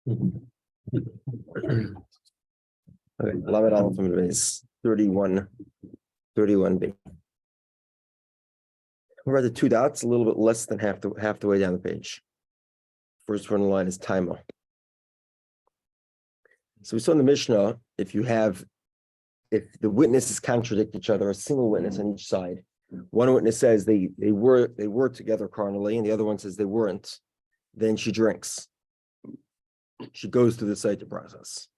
Okay, Lamed Aleph is 31b. We're at the two dots, a little bit less than half the way down the page. First one in the line is Taima. So we saw in the Mishnah, if the witnesses contradict each other, a single witness on each side, one witness says they were together carnally, and the other one says they weren't, then she drinks. She goes through the Sotah process.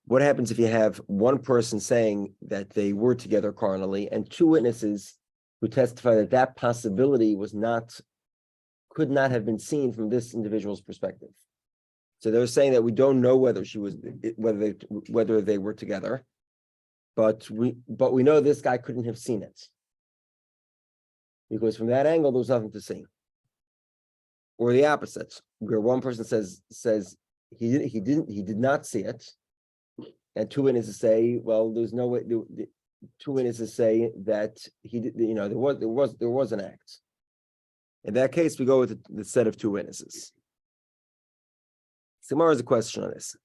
What happens if you have one person saying that they were together carnally and two witnesses who testify that that possibility could not have been seen from this individual's perspective? So they're saying that we don't know whether they were together, but we know this guy couldn't have seen it because from that angle there was nothing to see. Or the opposite, where one person says he did not see it, and two witnesses say, well, there's no way. Two witnesses say that he did. There was an act. In that case, we go with the set of two witnesses. Gemara has a question on this.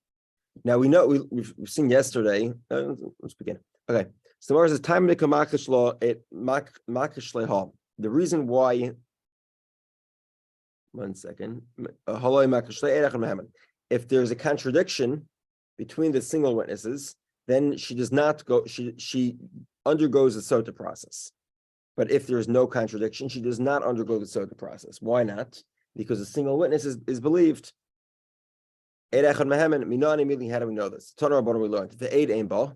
Now we know we've seen yesterday. Let's begin. Okay. So Gemara says time makish law it makish leha. The reason why. 1 second. If there's a contradiction between the single witnesses, then she does not go. She undergoes the Sotah process. But if there is no contradiction, she does not undergo the Sotah process. Why not? Because a single witness is believed. How do we know this? The aid ain ba.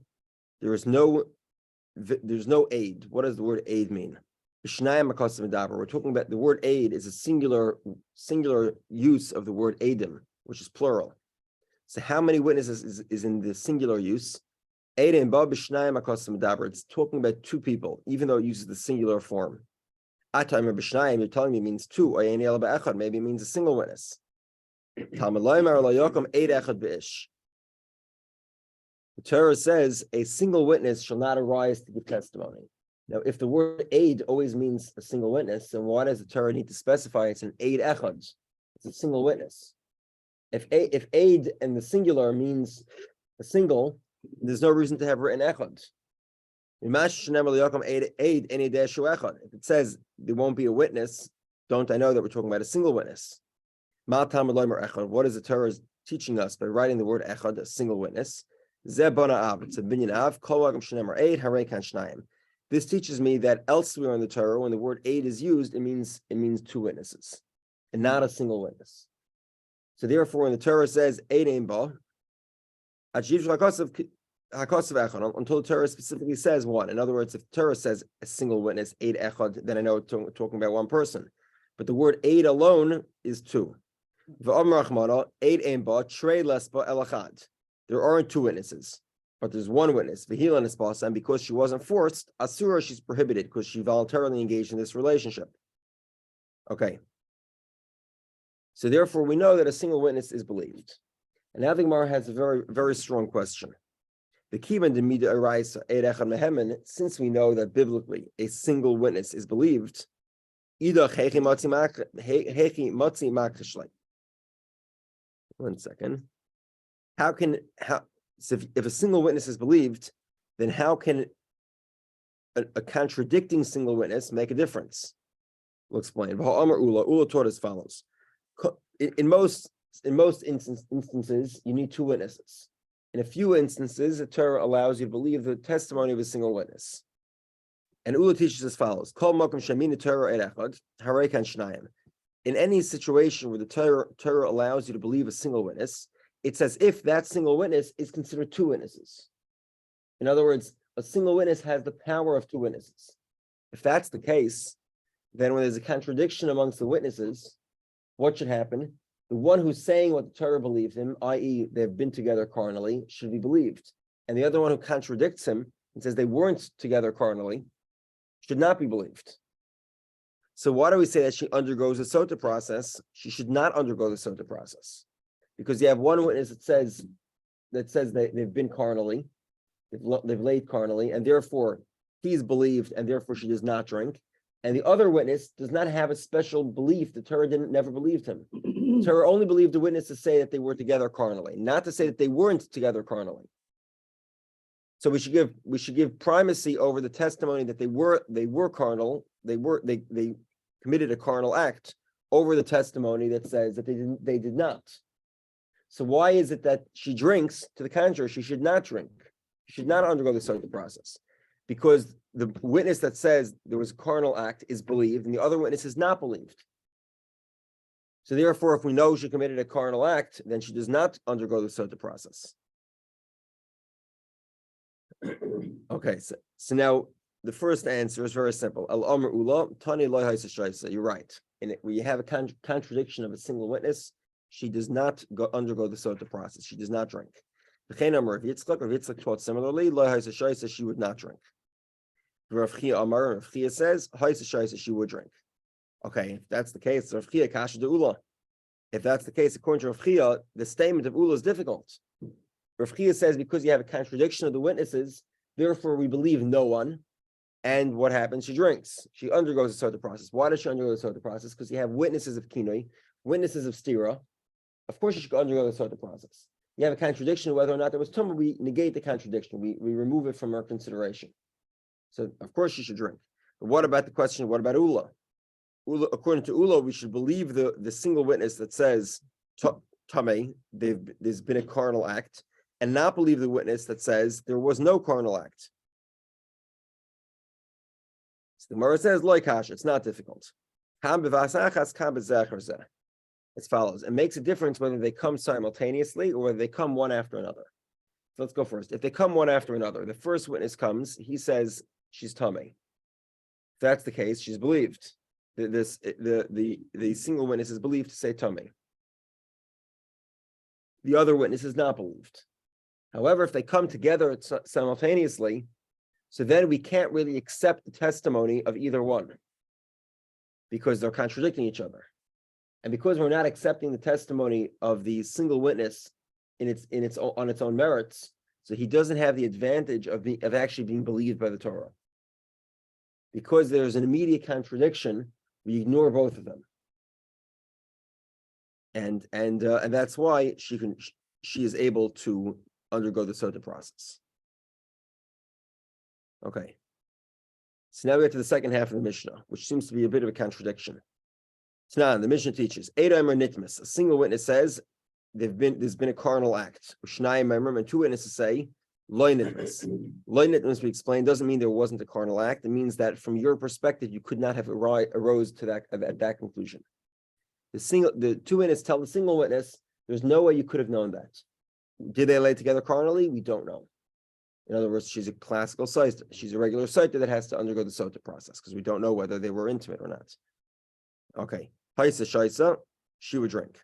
There's no aid. What does the word aid mean? We're talking about the word aid is a singular use of the word aidim, which is plural. So how many witnesses is in the singular use? Aid ba b'shnayim akasim medaber. It's talking about two people, even though it uses the singular form. Atayim b'shnayim, you're telling me it means two. Maybe it means a single witness. The Torah says a single witness shall not arise to give testimony. Now, if the word aid always means a single witness, then why does the Torah need to specify it's an aid echad? It's a single witness. If aid and the singular means a single, there's no reason to have written echad. If it says there won't be a witness, don't I know that we're talking about a single witness? What is the Torah teaching us by writing the word echad, a single witness? It's a binyan av. This teaches me that elsewhere in the Torah, when the word aid is used, it means two witnesses, and not a single witness. So therefore, when the Torah says aid ein ba, until the Torah specifically says one. In other words, if the Torah says a single witness, aid echad, then I know it's talking about one person. But the word aid alone is two. There aren't two witnesses, but there's one witness. And because she wasn't forced, asura, she's prohibited because she voluntarily engaged in this relationship. Okay. So therefore, we know that a single witness is believed. And now the Gemara has a very, very strong question. The kiman de mida araisa eid echad mehemen, since we know that biblically a single witness is believed, ida hechi matzi makishlei. 1 second. So if a single witness is believed, then how can a contradicting single witness make a difference? We'll explain. Ula taught as follows. In most instances, you need two witnesses. In a few instances, the Torah allows you to believe the testimony of a single witness. And Ula teaches as follows. In any situation where the Torah allows you to believe a single witness, it's as if that single witness is considered two witnesses. In other words, a single witness has the power of two witnesses. If that's the case, then when there's a contradiction amongst the witnesses, what should happen? The one who's saying what the Torah believes him, i.e., they've been together carnally, should be believed. And the other one who contradicts him and says they weren't together carnally should not be believed. So why do we say that she undergoes the Sotah process? She should not undergo the Sotah process. Because you have one witness that says they've been carnally, they've laid carnally, and therefore he's believed, and therefore she does not drink. And the other witness does not have a special belief. The Torah never believed him. Torah only believed the witness to say that they were together carnally, not to say that they weren't together carnally. So we should give primacy over the testimony that they were carnal, they committed a carnal act, over the testimony that says that they did not. So why is it that she drinks? To the contrary, she should not drink. She should not undergo the Sotah process, because the witness that says there was a carnal act is believed, and the other witness is not believed. So therefore, if we know she committed a carnal act, then she does not undergo the Sotah process. Okay, so now the first answer is very simple. Al Amr Ula, Tani Loy Haisa. You're right. And we have a contradiction of a single witness. She does not undergo the Sotah process. She does not drink. Rav Yitzchak taught similarly. Loy Haisa she would not drink. Rav Chia Amar, Rav Chia says Haisa she would drink. Okay, if that's the case, Rav Chia Kasha de Ula. If that's the case, according to Rav Chia, the statement of Ula is difficult. Rav Chia says because you have a contradiction of the witnesses, therefore we believe no one. And what happens? She drinks. She undergoes the Sotah process. Why does she undergo the Sotah process? Because you have witnesses of kinoi, witnesses of stira. Of course, she should undergo the Sotah process. You have a contradiction of whether or not there was tumah. We negate the contradiction. We remove it from our consideration. So of course she should drink. But what about the question? What about Ula? According to Ula, we should believe the single witness that says tamei, there's been a carnal act, and not believe the witness that says there was no carnal act. So the Gemara says, "Lo kasha." It's not difficult. As follows: it makes a difference whether they come simultaneously or whether they come one after another. So let's go first. If they come one after another, the first witness comes. He says she's tamei. If that's the case, she's believed. The single witness is believed to say tamei. The other witness is not believed. However, if they come together simultaneously, so then we can't really accept the testimony of either one because they're contradicting each other. And because we're not accepting the testimony of the single witness on its own merits, so he doesn't have the advantage of actually being believed by the Torah. Because there's an immediate contradiction, we ignore both of them. And that's why she is able to undergo the Sotah process. Okay. So now we get to the second half of the Mishnah, which seems to be a bit of a contradiction. So now the Mishnah teaches, a single witness says there's been a carnal act. And two witnesses say, loy nitmas. Loy nitmas, we explained, doesn't mean there wasn't a carnal act. It means that from your perspective, you could not have arose to that conclusion. The two witnesses tell the single witness, there's no way you could have known that. Did they lay together carnally? We don't know. In other words, she's a classical Sotah. She's a regular Sotah that has to undergo the Sotah process because we don't know whether they were intimate or not. Okay. Haisa shaisa, she would drink.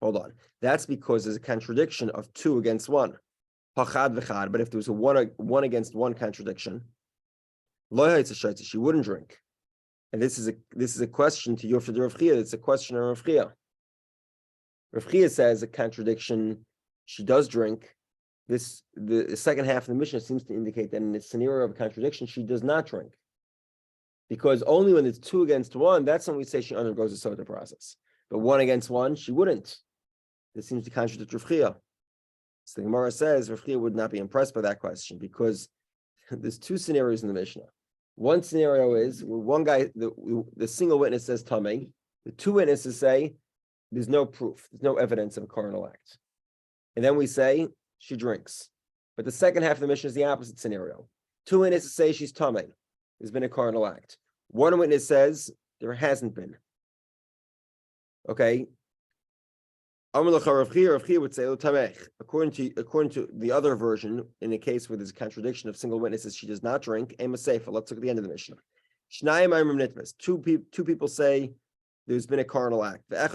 Hold on. That's because there's a contradiction of two against one. Hachad v'chad. But if there was a one against one contradiction, lo haisa shaisa, she wouldn't drink. And this is a question to Rav Chia. It's a question of Rav Chia. Rav Chia says a contradiction, she does drink. The second half of the Mishnah seems to indicate that in the scenario of a contradiction, she does not drink. Because only when it's two against one, that's when we say she undergoes the Sotah process. But one against one, she wouldn't. This seems to contradict Rav Chia. So the Gemara says Rav Chia would not be impressed by that question because there's two scenarios in the Mishnah. One scenario is where one guy, the single witness says tamei. The two witnesses say there's no proof, there's no evidence of a carnal act. And then we say she drinks. But the second half of the Mishnah is the opposite scenario. Two witnesses say she's tamei. There's been a carnal act. One witness says there hasn't been. Okay. Rav Chia would say, according to the other version, in a case where there's a contradiction of single witnesses, she does not drink. Let's look at the end of the Mishnah. Two people say there's been a carnal act. A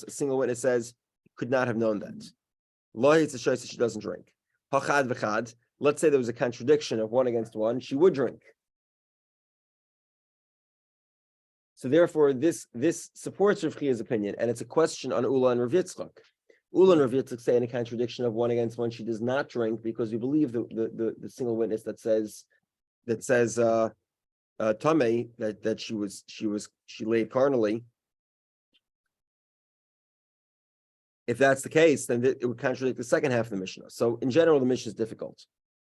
single witness says could not have known that. She doesn't drink. Let's say there was a contradiction of one against one, she would drink. So therefore, this supports Rav Chia's opinion, and it's a question on Ula and Rav Yitzchak. Ula and Rav Yitzchak say in a contradiction of one against one, she does not drink because we believe the single witness that says tamei, that she laid carnally. If that's the case, then it would contradict the second half of the Mishnah. So in general, the Mishnah is difficult.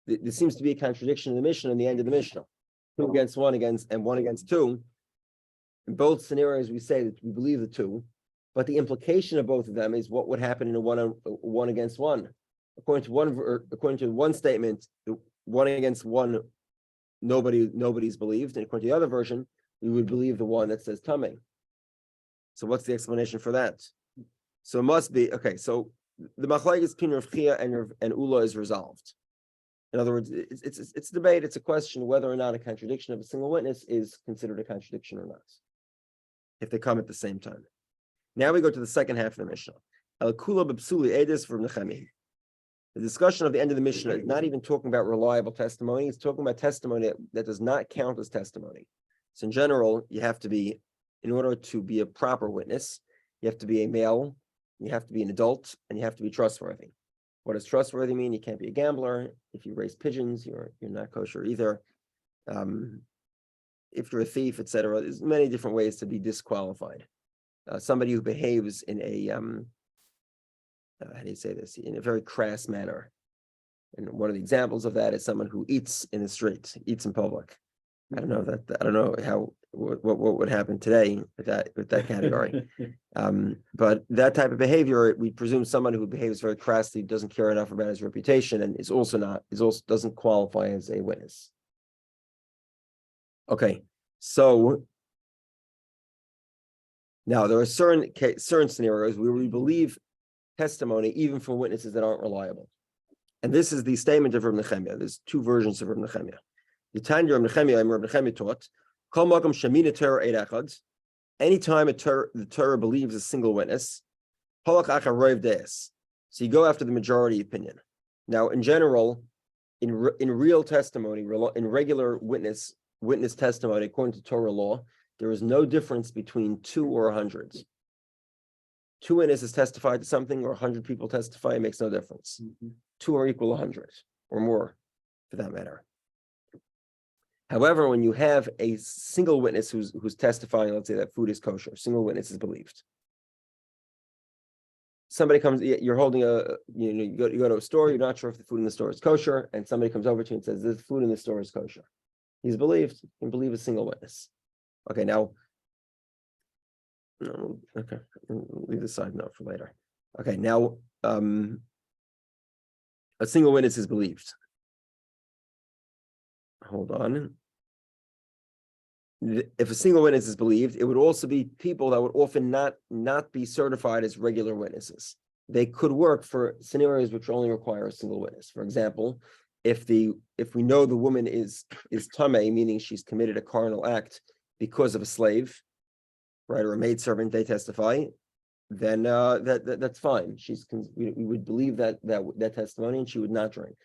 There seems to be a contradiction in the Mishnah and the end of the Mishnah. 2 against 1 against and 1 against 2. In both scenarios, we say that we believe the 2, but the implication of both of them is what would happen in a 1 against 1. According to one statement, the 1 against 1, nobody's believed, and according to the other version, we would believe the one that says tamei. So what's the explanation for that? So it must be okay. So the machlokes between Rav Chia and Ula is resolved. In other words, it's a debate. It's a question whether or not a contradiction of a single witness is considered a contradiction or not, if they come at the same time. Now we go to the second half of the Mishnah. El kula b'psuli edis from Nechemi. The discussion of the end of the Mishnah is not even talking about reliable testimony. It's talking about testimony that does not count as testimony. So in general, you have to be, in order to be a proper witness, you have to be a male, you have to be an adult, and you have to be trustworthy. What does trustworthy mean? You can't be a gambler. If you raise pigeons, you're not kosher either. If you're a thief, etc., there's many different ways to be disqualified. Somebody who behaves in a how do you say this? In a very crass manner. And one of the examples of that is someone who eats in the street, eats in public. I don't know what would happen today with that category. But that type of behavior, we presume someone who behaves very crassly, doesn't care enough about his reputation, and is also doesn't qualify as a witness. Okay, so now there are certain scenarios where we believe testimony even from witnesses that aren't reliable. And this is the statement of Rabbi Nechemiah. There's 2 versions of Rabbi Nechemiah. The Tanya Rabbi Nechemiah taught, anytime the Torah believes a single witness, so you go after the majority opinion. Now, in general, in real testimony, in regular witness testimony, according to Torah law, there is no difference between 2 or 100. 2 witnesses testify to something, or 100 people testify, it makes no difference. 2 are equal 100, or more, for that matter. However, when you have a single witness who's testifying, let's say that food is kosher, single witness is believed. Somebody comes, you're holding you go to a store, you're not sure if the food in the store is kosher, and somebody comes over to you and says, this food in the store is kosher. He's believed, you can believe a single witness. Okay, now, okay, leave this side note for later. Okay, now, a single witness is believed. Hold on. If a single witness is believed, it would also be people that would often not be certified as regular witnesses. They could work for scenarios which only require a single witness. For example, if we know the woman is tamei, meaning she's committed a carnal act because of a slave, right, or a maidservant, they testify, then that's fine. We would believe that testimony, and she would not drink.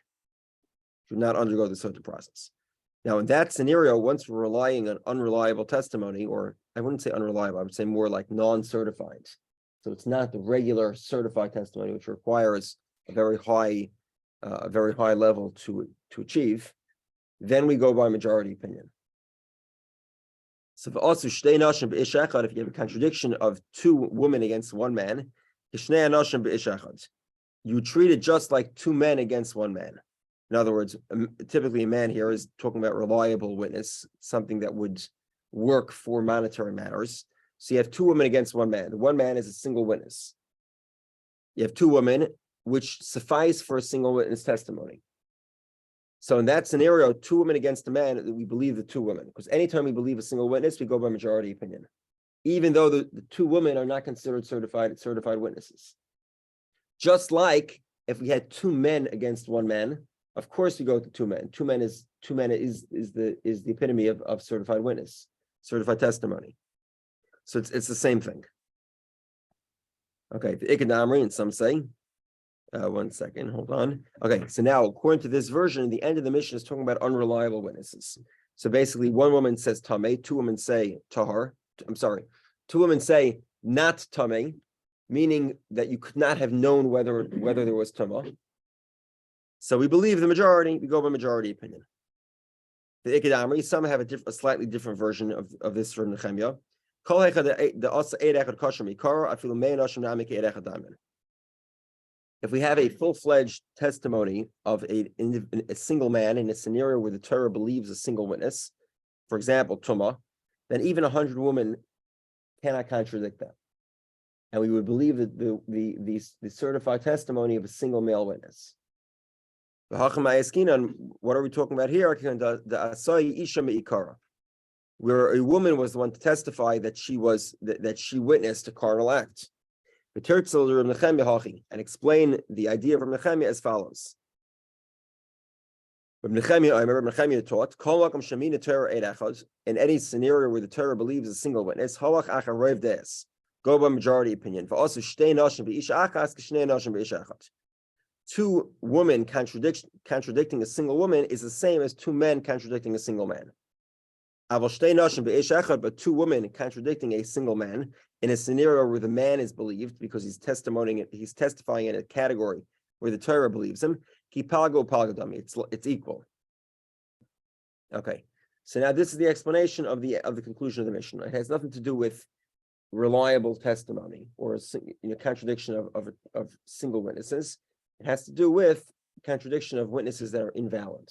She would not undergo the Sotah process. Now, in that scenario, once we're relying on unreliable testimony, or I wouldn't say unreliable, I would say more like non-certified. So it's not the regular certified testimony, which requires a very high level to achieve. Then we go by majority opinion. So if you have a contradiction of 2 women against 1 man, you treat it just like 2 men against 1 man. In other words, typically a man here is talking about reliable witness, something that would work for monetary matters. So you have 2 women against 1 man. The 1 man is a single witness. You have 2 women, which suffice for a single witness testimony. So in that scenario, 2 women against a man, we believe the 2 women. Because anytime we believe a single witness, we go by majority opinion, even though the 2 women are not considered certified witnesses. Just like if we had 2 men against 1 man, of course we go with the 2 men. 2 men is the epitome of certified witness, certified testimony. So it's the same thing. Okay, the Ikadamri, and some say. 1 second, hold on. Okay, so now according to this version, the end of the Mishnah is talking about unreliable witnesses. So basically, 1 woman says tamei, 2 women say tahar. 2 women say not tamei, meaning that you could not have known whether there was tamah. So we believe the majority. We go by majority opinion. The Ikadamri, some have a slightly different version of this from Nechemiah. if we have a full-fledged testimony of a single man in a scenario where the Torah believes a single witness, for example, Tumah, then even 100 women cannot contradict that. And we would believe that the certified testimony of a single male witness. What are we talking about here? Where a woman was the one to testify that she witnessed a carnal act. And explain the idea of Rabbi Nechemia as follows. Rabbi Nechemia taught, in any scenario where the Torah believes a single witness, go by majority opinion. Two women contradicting a single woman is the same as two men contradicting a single man. But two women contradicting a single man in a scenario where the man is believed because he's testifying in a category where the Torah believes him, it's equal. Okay, so now this is the explanation of the conclusion of the Mishnah. It has nothing to do with reliable testimony or contradiction of single witnesses. It has to do with contradiction of witnesses that are invalid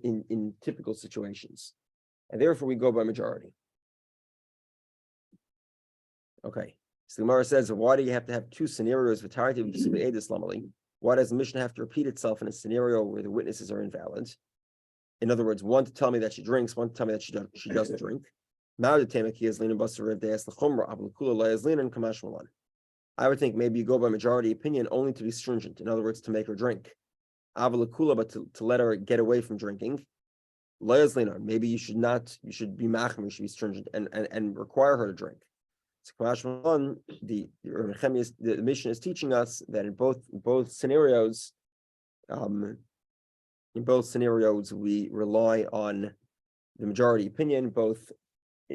in typical situations. And therefore, we go by majority. Okay. So the Gemara says, why do you have to have two scenarios? Why does the Mishnah have to repeat itself in a scenario where the witnesses are invalid? In other words, one to tell me that she drinks, one to tell me that she doesn't drink. I would think maybe you go by majority opinion only to be stringent. In other words, to make her drink. But to let her get away from drinking. Maybe you should not. You should be machmir. You should be stringent and require her to drink. So the Mishnah is teaching us that in both scenarios, we rely on the majority opinion. Both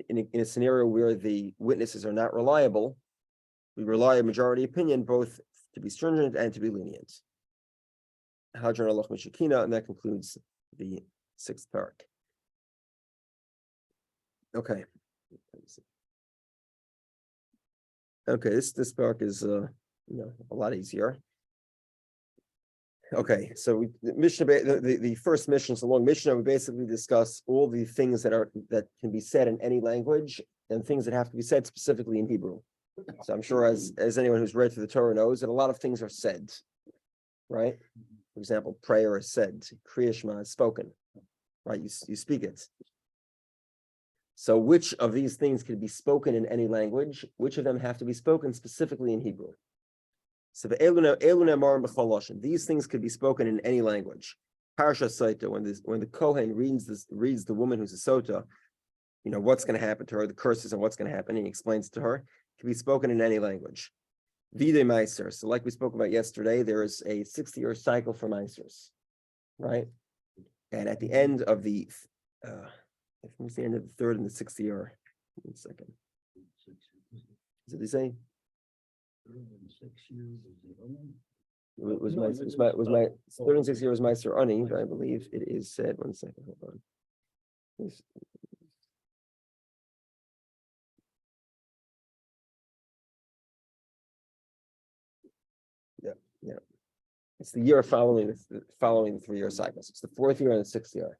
in a scenario where the witnesses are not reliable, we rely on majority opinion both to be stringent and to be lenient. And that concludes the 6th parak. Okay. Okay, this parak is a lot easier. Okay, so the first Mishnah is a long Mishnah. We basically discuss all the things that can be said in any language and things that have to be said specifically in Hebrew. So I'm sure as anyone who's read through the Torah knows that a lot of things are said, right? For example, prayer is said, Kriya Shema is spoken, right? You speak it. So which of these things could be spoken in any language? Which of them have to be spoken specifically in Hebrew? So these things could be spoken in any language. Parasha Sotah, when the Kohen reads the woman who's a Sotah, what's going to happen to her, the curses and what's going to happen, and he explains to her, can be spoken in any language. Videi Meiser. So like we spoke about yesterday, there is a 60-year cycle for Meisers, right? And at the end of the it's the end of the 3rd and the 6th year. 1 second. Is it the same? Was my 3rd and 6th year was Meiser Ani, but I believe it is said. 1 second, hold on. Yeah. It's the year following the 3-year cycles. It's the 4th year and the 6th year.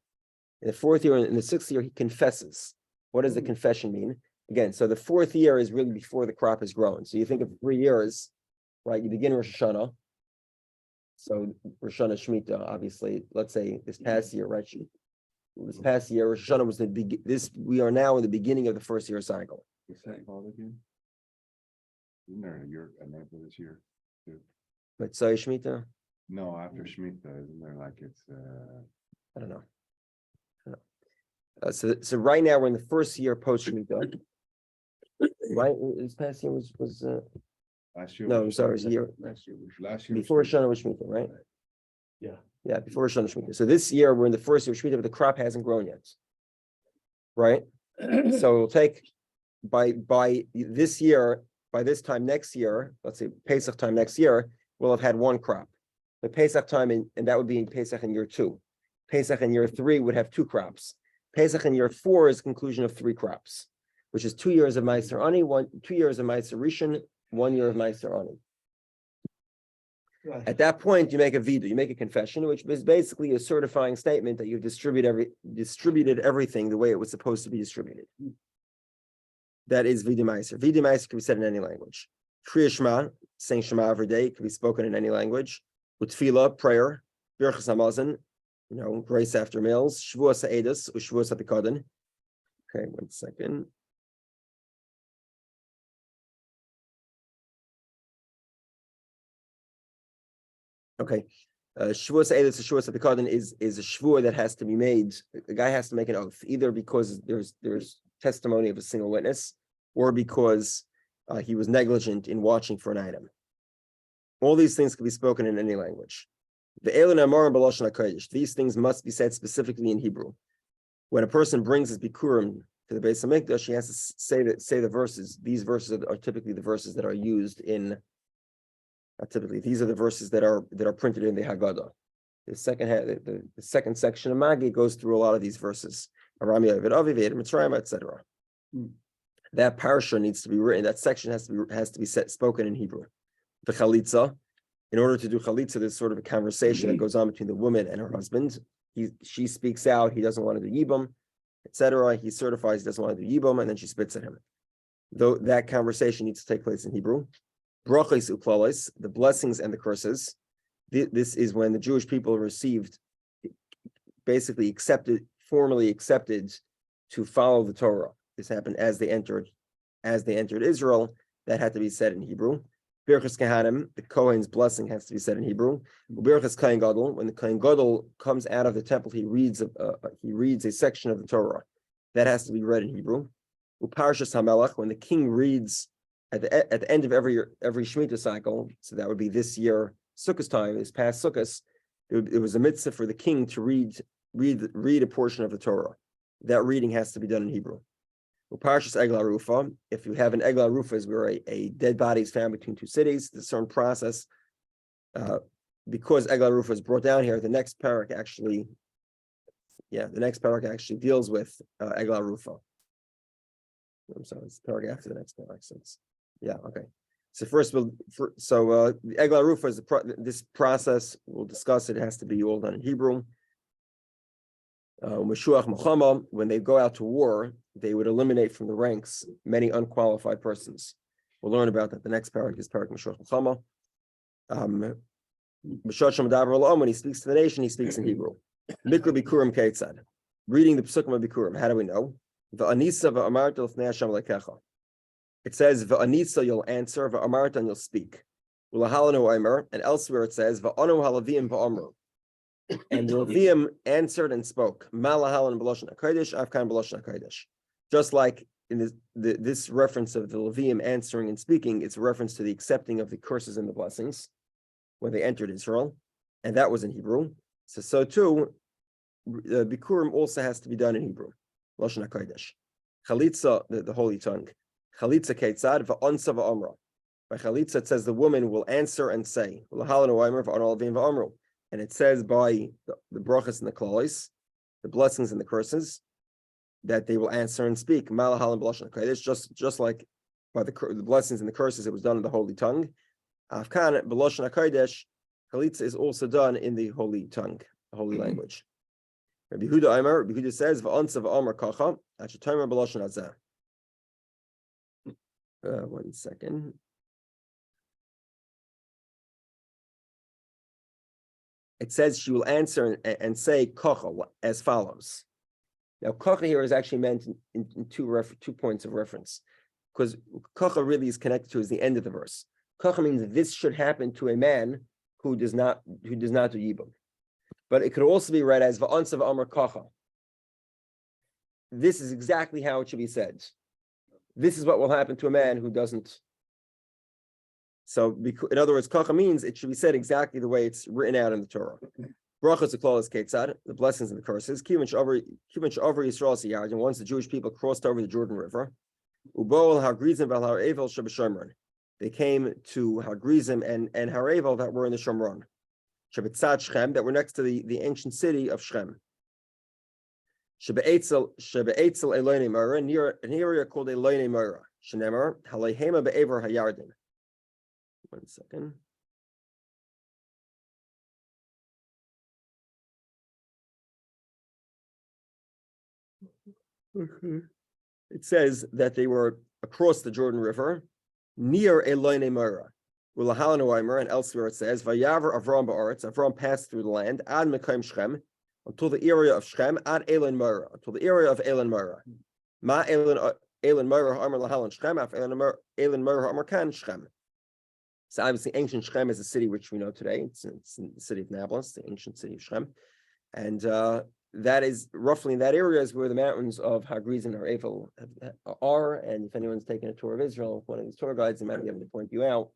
In the 4th year and in the 6th year, he confesses. What does the confession mean? Again, so the 4th year is really before the crop is grown. So you think of 3 years, right? You begin Rosh Hashanah. So Rosh Hashanah Shemitah, obviously, let's say this past year, right? This past year, Rosh Hashanah was we are now in the beginning of the 1st year cycle. What's that called again? Isn't there a name for this year? But so Shemitah? No, after Shemitah, isn't there I don't know. So right now we're in the 1st year post Shemitah. Right? This past year was last year? No, I'm sorry, it was a year. Last year Before Shana was Shemitah, right? Yeah, before Shana Shemitah. So this year we're in the 1st year of Shemitah, but the crop hasn't grown yet. Right? So it'll take by this year, by this time next year, let's say Pesach time next year, we'll have had 1 crop. But Pesach time, and that would be in Pesach in year 2. Pesach in year 3 would have 2 crops. Pesach in year 4 is conclusion of 3 crops, which is 2 years of Meiser Ani, 2 years of Meiser Rishon, 1 year of Meiser Ani. Right. At that point, you make a vidu, you make a confession, which is basically a certifying statement that you've distributed everything the way it was supposed to be distributed. That is vidu meiser. Vidu meiser can be said in any language. Kriya Shema, saying Shema every day, can be spoken in any language. Utfila, prayer. Birchas Hamazon, grace after meals. Shvuas ha'edus, u'shvuas ha'pikadon. Okay, 1 second. Okay, Shavuos Eilus, Shavuos Apikadon is a shvua that has to be made. The guy has to make an oath, either because there's testimony of a single witness, or because he was negligent in watching for an item. All these things can be spoken in any language. The Elon Amar B'Lashon HaKodesh. These things must be said specifically in Hebrew. When a person brings his bikurim to the Beis Hamikdash, he has to say the verses. These verses are typically the verses that are used in. Typically, these are the verses that are printed in the Haggadah. The second section of Magi goes through a lot of these verses. Etc. That parsha needs to be written. That section has to be spoken in Hebrew. The chalitza, in order to do chalitza, there's sort of a conversation that goes on between the woman and her husband. She speaks out. He doesn't want to do yibum, etc. He certifies he doesn't want to do yibum, and then she spits at him. Though that conversation needs to take place in Hebrew. Brachos uklalos, the blessings and the curses. This is when the Jewish people received, basically formally accepted to follow the Torah. This happened as they entered Israel. That had to be said in Hebrew. Birchas Kehanim, the Kohen's blessing has to be said in Hebrew. Birchas Kohen Gadol, when the Kohen Gadol comes out of the temple, he reads a section of the Torah. That has to be read in Hebrew. Uparshas HaMelech, when the king reads at the end of every Shemitah cycle, so that would be this year, Sukkot time, this past Sukkot, it was a mitzvah for the king to read a portion of the Torah. That reading has to be done in Hebrew. Parshas Egla Rufa, if you have an Egla Rufa, is where a dead body is found between two cities, the certain process. Because Egla Rufa is brought down here, the next parak actually deals with Egla Rufa. I'm sorry, it's the parak after the next parak. Okay. So first, the Egla Rufa is this process. We'll discuss it. It has to be all done in Hebrew. Meshuach Muhammad, when they go out to war, they would eliminate from the ranks many unqualified persons. We'll learn about that. The next parak is parak Meshuach Muhammad. When he speaks to the nation, he speaks in Hebrew. Mikra Bikurim Keitzad. Reading the Psukim of Bikurim. How do we know? V'anisa v'amarta l'fnei Hashem lekecha. It says v'anisa, you'll answer, v'amarta, and you'll speak. U'lahalanu oimer, and elsewhere it says v'anu halavim v'amru. And the Levium answered and spoke. Malahalan b'loshen hakodesh, Afkan b'loshen hakodesh. Just like in this reference of the Levium answering and speaking, it's a reference to the accepting of the curses and the blessings when they entered Israel, and that was in Hebrew. So too, Bikurim also has to be done in Hebrew. Loshen hakodesh. Chalitza, the holy tongue. Chalitza keitzad va'onsa va'amra. By chalitza, it says the woman will answer and say. Lahalan oimer va'anu halavim va'amru. And it says by the brachas and the klalis, the blessings and the curses, that they will answer and speak. Malahal and b'lashon hakodesh, just like by the blessings and the curses, it was done in the holy tongue. Afkan b'lashon hakodesh, chalitza is also done in the holy tongue, the holy language. Rabbi Yehudah says v'ansa v'amar kacha achatomer b'lashon hazeh. 1 second. It says she will answer and say kocha as follows. Now, kocha here is actually meant in 2 points of reference, because kocha really is connected to is the end of the verse. Kocha means this should happen to a man who does not do yibum, but it could also be read as va'ansa v'amar kocha. This is exactly how it should be said. This is what will happen to a man who doesn't. So, in other words, kacha means it should be said exactly the way it's written out in the Torah. Brachos uklalos keitzad, the blessings and the curses. Kivin she'avar Yisrael siyard, and once the Jewish people crossed over the Jordan River, ubol hagrizim vel haravel shebeshomron. They came to Hagrizim and Haravel that were in the Shomron. Shebetzad Shechem, that were next to the ancient city of Shechem. Shebe'etzel Eloinei Mora, near an area called Eloinei Mora. Shenemar Halayhema be'ever hayarden. 1 second. It says that they were across the Jordan River, near Eloine Mora. And elsewhere it says, Vayavar Avram Ba'aretz, Avram passed through the land, Ad Mekayim Shechem, until the area of Shechem, Ad Elon Mora, until the area of Elon Mora. Ma Elon Mora Amar Lahalan Shechem, Af Elon Mora Amar Kan Shechem. So obviously ancient Shechem is a city which we know today. It's in the city of Nablus, the ancient city of Shechem. And that is roughly in that area is where the mountains of Hagrizim and Har-Evel are. And if anyone's taken a tour of Israel, one of these tour guides, they might be able to point you out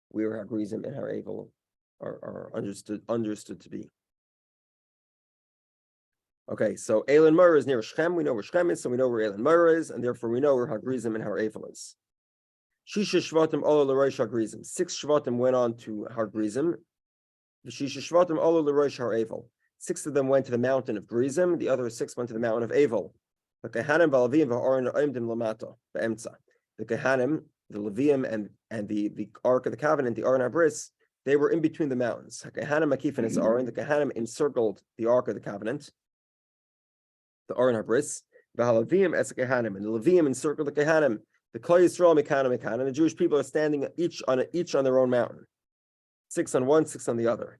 where Hagrizim and Har-Evel are understood to be. Okay, so Elon Mora is near Shechem. We know where Shechem is, so we know where Elon Mora is, and therefore we know where Hagrizim and Har-Evel is. Shisha Shvatim Olo L'Rosh Hagrizim. 6 Shvatim went on to Hagrizim. Shisha Shvatim Olo L'Rosh Har-Evel. 6 of them went to the mountain of Grizim. The other 6 went to the mountain of Evel. The Kehanim, Valavim, Va'aron Oimdim Lamata, Be'emtza. The Kehanim, the Levium, and the Ark of the Covenant, the Aron HaBris, they were in between the mountains. The Kehanim Makif and his Aron. The Kehanim encircled the Ark of the Covenant, the Aron HaBris. Vahalavim es Kehanim, and the Levium encircled the Kehanim. The Klal Yisrael Mekanim Mekan, and the Jewish people are standing each on their own mountain, 6 on one, 6 on the other.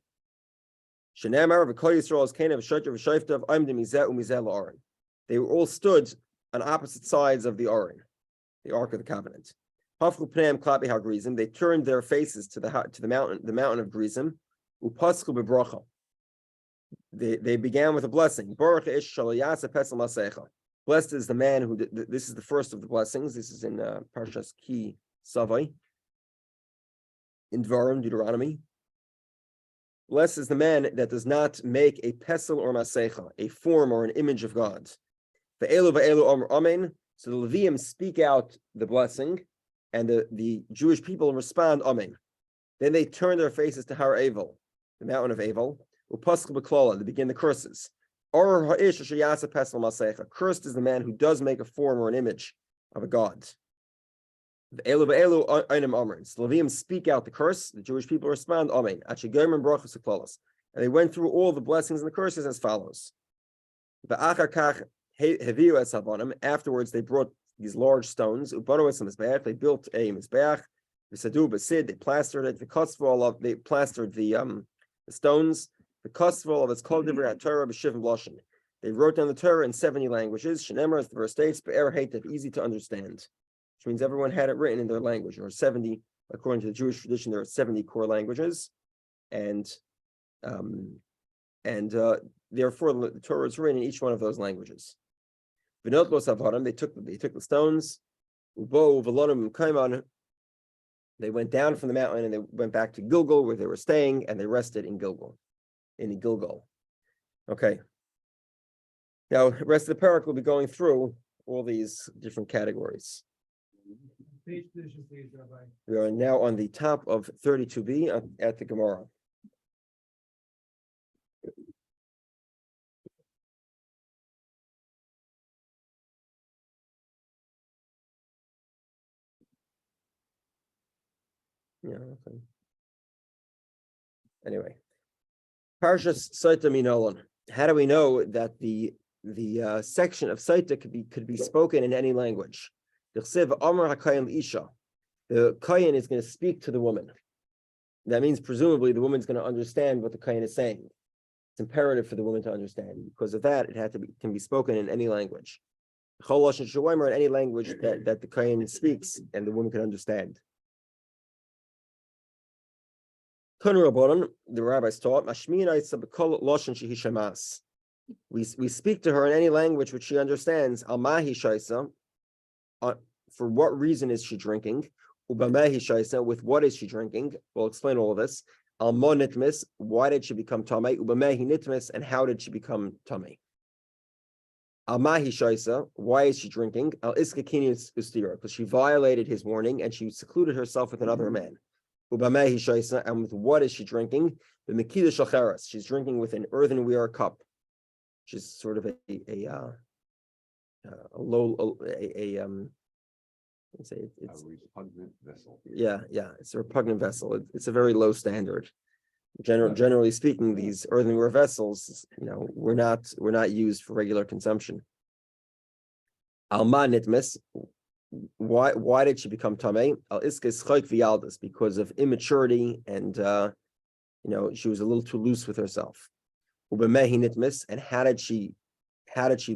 Shenamar v'Klal Yisrael is Kenav Shaytav v'Shaytav Aimdim Mizeh u'Mizeh la'Aron. They were all stood on opposite sides of the Aron, the Ark of the Covenant. Hafru Pneim Klapi HaGrizim. They turned their faces to the mountain of Grizim. Upaschu bebracha. They began with a blessing. Baruch ish shalayasa pesel masecha. Blessed is the man who. This is the first of the blessings. This is in Parshas Ki Savai, in Dvarim, Deuteronomy. Blessed is the man that does not make a pesel or masecha, a form or an image of God. Ve'elu ve'elu omer amen. So the Levium speak out the blessing, and the Jewish people respond amen. Then they turn their faces to Har-Evel, the mountain of Evel. Upaskel b'klala. They begin the curses. Cursed is the man who does make a form or an image of a god. The Levium speak out the curse. The Jewish people respond, Amen. And they went through all the blessings and the curses as follows. Afterwards, they brought these large stones. They built a mizbeach. They plastered it. They plastered the stones. The Kosval of its called Torah b'shivim bloshin. They wrote down the Torah in 70 languages. Shenemar, as the verse states, be'er hatev, easy to understand, which means everyone had it written in their language. Or 70, according to the Jewish tradition, there are 70 core languages, and therefore the Torah is written in each one of those languages. V'not lo savarim, they took the stones. Ubo v'lonim kaiman. They went down from the mountain and they went back to Gilgal, where they were staying, and they rested in Gilgal. Okay. Now, the rest of the parak will be going through all these different categories. We are now on the top of 32b at the Gemara. Yeah. Okay. Anyway. Parshas Sotah Minolan. How do we know that the section of Sotah could be spoken in any language? The Kohen is going to speak to the woman. That means presumably the woman's going to understand what the Kohen is saying. It's imperative for the woman to understand. Because of that, can be spoken in any language. In any language that the Kohen speaks and the woman can understand. The rabbis taught, we speak to her in any language which she understands. For what reason is she drinking? With what is she drinking? We'll explain all of this. Why did she become tamei? And how did she become tamei? Why is she drinking? Because she violated his warning and she secluded herself with another man. And with what is she drinking? The Mekida Shacharas. She's drinking with an earthenware cup, which is sort of a repugnant vessel. Yeah, it's a repugnant vessel. It's a very low standard. Generally speaking, these earthenware vessels, were not used for regular consumption. Alma nitmis. Why did she become tamei? Al iskes chayk v'yaldas, because of immaturity and she was a little too loose with herself. Ubemehi nitmis, and how did she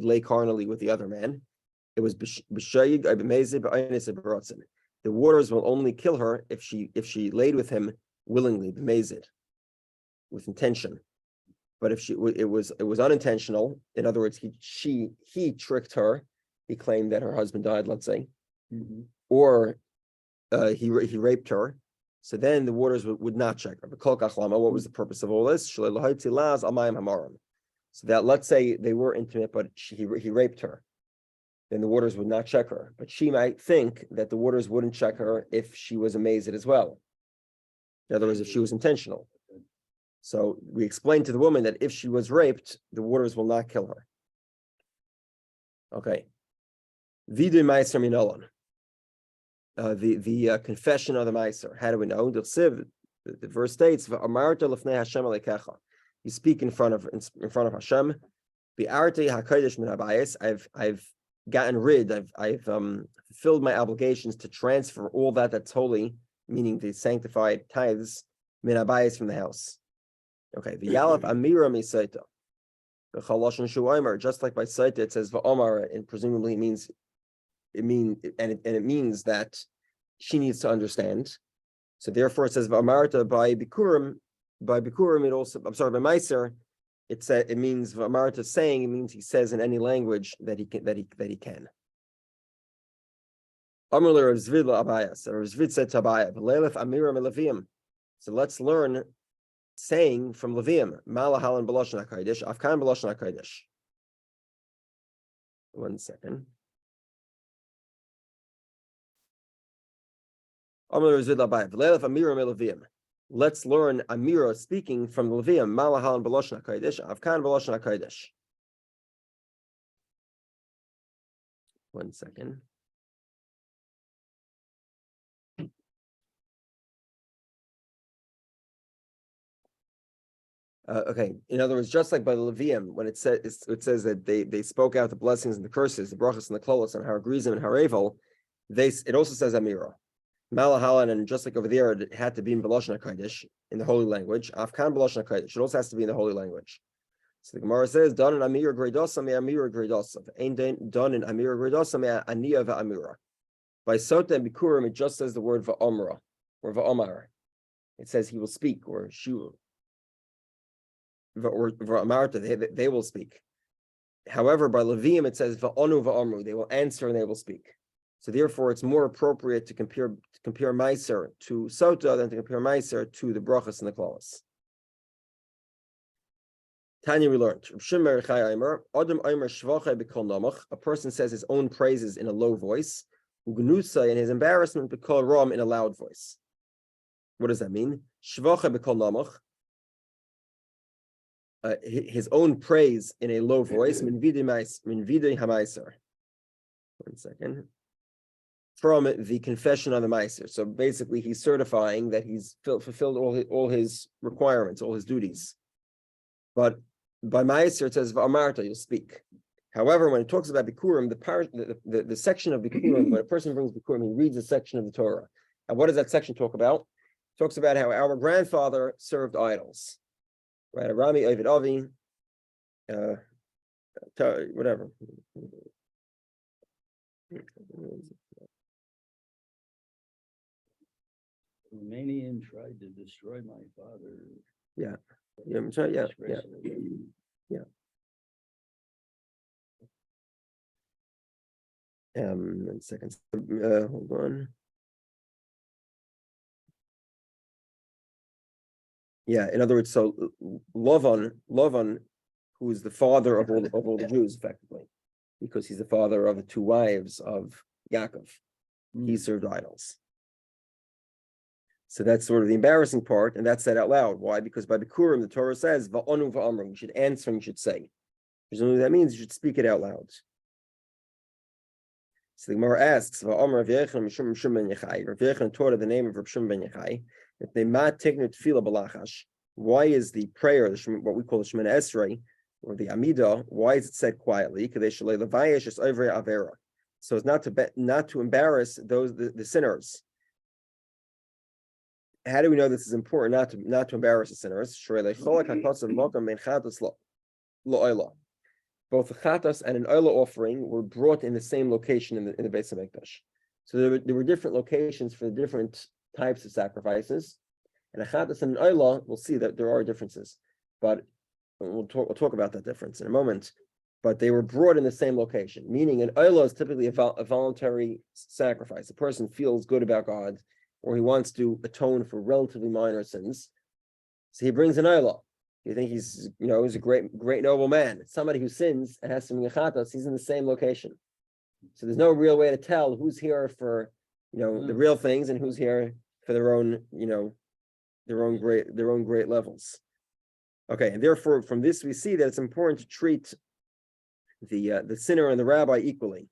lay carnally with the other man? It was b'shayig b'mezid b'aynis b'rotzen. The waters will only kill her if she laid with him willingly, b'mezid, with intention. But if it was unintentional, in other words, he tricked her. He claimed that her husband died, let's say, or he raped her. So then the waters would not check her. What was the purpose of all this? So that, let's say they were intimate, but he raped her. Then the waters would not check her. But she might think that the waters wouldn't check her if she was amazed as well. In other words, if she was intentional. So we explained to the woman that if she was raped, the waters will not kill her. Okay. Vidu Meiser Minolon. The confession of the Meiser. How do we know? The verse states, you speak in front of Hashem. I've gotten rid, I've fulfilled my obligations to transfer all that's holy, meaning the sanctified tithes, min habayis, from the house. Okay, v'yalaf amira mi Sotah. V'chaloshen shu omer, just like by Sotah it says v'omar, and presumably it means that she needs to understand. So therefore it says v'amarta by bikurim it also, by Meiser, it means v'amarta saying, it means he says in any language that he can. Amr le Rav Zvid Abayas. Rav Zvid said to Abaya, v'leilef amira melavim. So let's learn saying from Levium, Malahalan B'lashon HaKodesh, Afkan B'lashon HaKodesh. 1 second. Let's learn Amira speaking from Levium, Malahalan B'lashon HaKodesh, Afkan B'lashon HaKodesh. 1 second. Okay. In other words, just like by the Levium, when it says that they spoke out the blessings and the curses, the brachas and the klolos, and Haragrizim and Harevel, it also says Amira, Malahalan, and just like over there, it had to be in B'lashon HaKodesh, in the holy language. Afkan B'lashon HaKodesh, it also has to be in the holy language. So the Gemara says, "Done in Amira Greidosa me Amira Greidosa, ain't done in Amira Greidosa me Aniya ve'Amira." By Sotah and Bikurim, it just says the word va'omra or va'omar. It says he will speak, or she will. Or they will speak. However, by Levium it says va'onu va'amru, they will answer and they will speak. So therefore, it's more appropriate to compare Meiser to Sotah than to compare Meiser to the brachas and the klaus. Tanya, we learned a person says his own praises in a low voice, ugnusa, in his embarrassment b'kol ram, in a loud voice. What does that mean? Shvacha b'kol namach. His own praise in a low voice, min videi hamaiser. 1 second. From the confession on the meiser. So basically, he's certifying that he's fulfilled all his requirements, all his duties. But by meiser, it says v'amarta, you'll speak. However, when it talks about bikurim, the section of bikurim, when a person brings bikurim, he reads a section of the Torah. And what does that section talk about? It talks about how our grandfather served idols. Right, Rami, Ovid Avi, whatever. Romanian tried to destroy my father. Yeah. 1 second. Hold on. Yeah, in other words, so Lavan, who is the father of all the Jews, effectively, because he's the father of the 2 wives of Yaakov, he served idols. So that's sort of the embarrassing part, and that's said out loud. Why? Because by Bikurim, the Torah says, Va'onu va'amru, you should answer and you should say. Presumably that means you should speak it out loud. So the Gemara asks, Va'amr Rav Yechon Mishum Mishum ben Yechai. Rav Yechon taught the name of Rav Shimon ben Yechai. If they mat tiknu tefillah balachash, why is the prayer, what we call the Shemona Esrei, or the Amida, why is it said quietly? Because they should lay levayish es over avera, so as not to embarrass the sinners. How do we know this is important? Not to embarrass the sinners. Both the chatas and an oila offering were brought in the same location in the Beis Hamikdash. So there were different locations for the different types of sacrifices. And a chatas and an oila, we'll see that there are differences, but we'll talk about that difference in a moment. But they were brought in the same location, meaning an oila is typically a voluntary sacrifice. A person feels good about God, or he wants to atone for relatively minor sins, so he brings an oila. You think he's a great noble man. Somebody who sins and has to bring a chatas, he's in the same location. So there's no real way to tell who's here for the real things and who's here for their own great levels. Okay, and therefore from this we see that it's important to treat the sinner and the rabbi equally,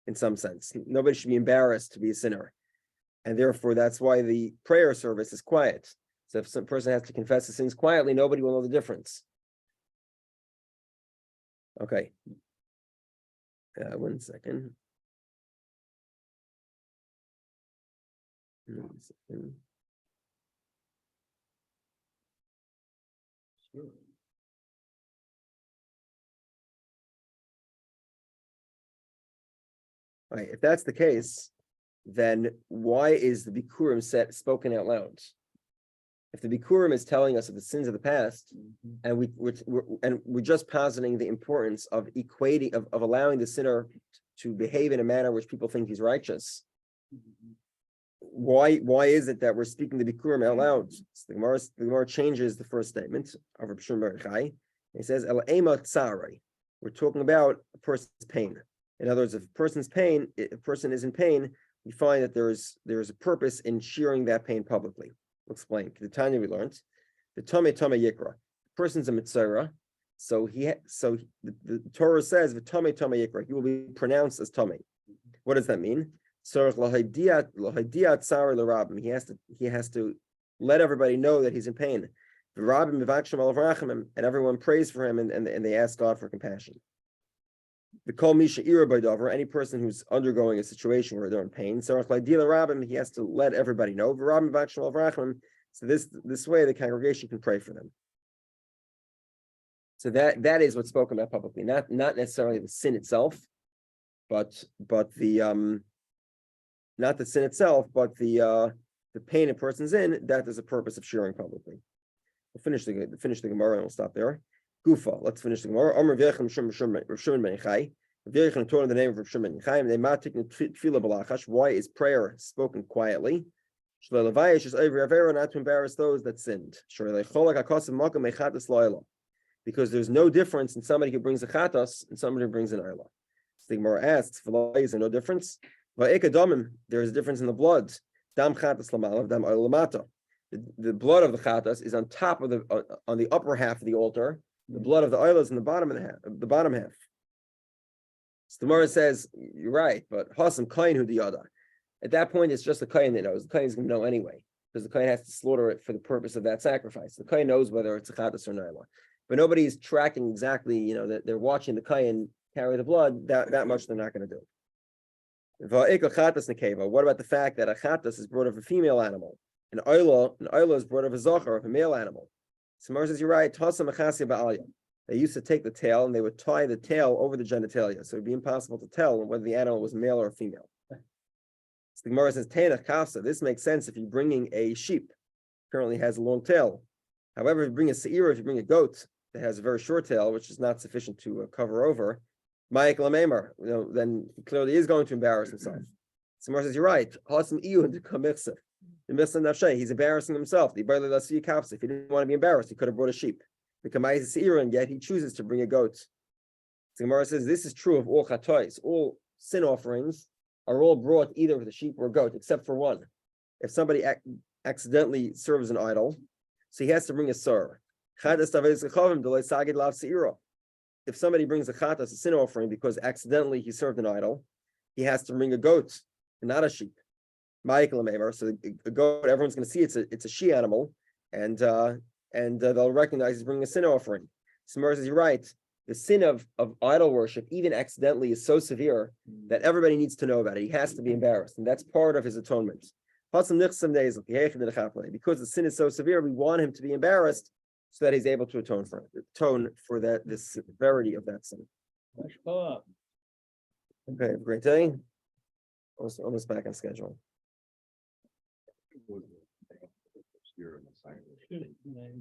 in some sense. Nobody should be embarrassed to be a sinner, and therefore that's why the prayer service is quiet. So if some person has to confess his sins quietly, nobody will know the difference. Okay. 1 second. 1 second. Sure. All right, if that's the case, then why is the Bikurim spoken out loud? If the Bikurim is telling us of the sins of the past, and we're just positing the importance of equating of allowing the sinner to behave in a manner which people think he's righteous, why is it that we're speaking the Bikurim out loud? So the Gemara changes the first statement of Rabbi Shimon bar Yochai. He says, "El ema tzarai." We're talking about a person's pain. In other words, if a person is in pain, we find that there is a purpose in sharing that pain publicly. We'll explain. The Tanya we learned, the Tame Yikra. The person's a mitzvah, so the Torah says the Tame Yikra. He will be pronounced as Tame. What does that mean? So he has to let everybody know that he's in pain. And everyone prays for him and they ask God for compassion. The Kol Misha Ira Baidavar, any person who's undergoing a situation where they're in pain, so he has to let everybody know. So this way the congregation can pray for them. So that is what's spoken about publicly, not necessarily the sin itself, but the not the sin itself, but the pain a person's in. That is a purpose of sharing publicly. We'll finish the Gemara and we'll stop there. Gufa, let's finish the Gemara. Amar V'yechem Shimon ben Yochai. V'yechem Torah in the name of Shimon ben Yochai. They matik tefillah b'lachash. Why is prayer spoken quietly? Shlo levayish is over avera, not to embarrass those that sinned. Because there's no difference in somebody who brings a chatas and somebody who brings an oila. The Gemara asks, is there no difference? There is a difference in the blood. Dam chatas lamalav, dam oila lamata. The blood of the chatas is on top of on the upper half of the altar. The blood of the oil is in the bottom half. So the Gemara says, you're right, but Hasam Kain hu diyada. At that point, it's just the Kain that knows. The Kain is going to know anyway, because the Kain has to slaughter it for the purpose of that sacrifice. The Kain knows whether it's a chatas or naila. But nobody's tracking exactly, that they're watching the Kain carry the blood. That much they're not going to do. What about the fact that a chatas is brought of a female animal? An oila is brought of a zachar, of a male animal. Samar says, you're right. They used to take the tail and they would tie the tail over the genitalia. So it'd be impossible to tell whether the animal was male or female. So the Gemara says, Teina kafsa. This makes sense if you're bringing a sheep, currently has a long tail. However, if you bring a seira, if you bring a goat that has a very short tail, which is not sufficient to cover over, Michael Amemar, then he clearly is going to embarrass himself. Samar says, you're right. He's embarrassing himself. If he didn't want to be embarrassed, he could have brought a sheep. And yet he chooses to bring a goat. So Gemara says this is true of all chatois. All sin offerings are all brought either with a sheep or a goat, except for one. If somebody accidentally serves an idol, so he has to bring a sur. If somebody brings a chatas, a sin offering, because accidentally he served an idol, he has to bring a goat and not a sheep. So a goat, everyone's going to see it's a she animal, and they'll recognize he's bringing a sin offering. Samar says, you're right. the sin of idol worship, even accidentally, is so severe that everybody needs to know about it. He has to be embarrassed, and that's part of his atonement. Because the sin is so severe, we want him to be embarrassed so that he's able to atone for that, the severity of that sin. Mashpah. Okay, have a great day. Almost back on schedule. You're in the same.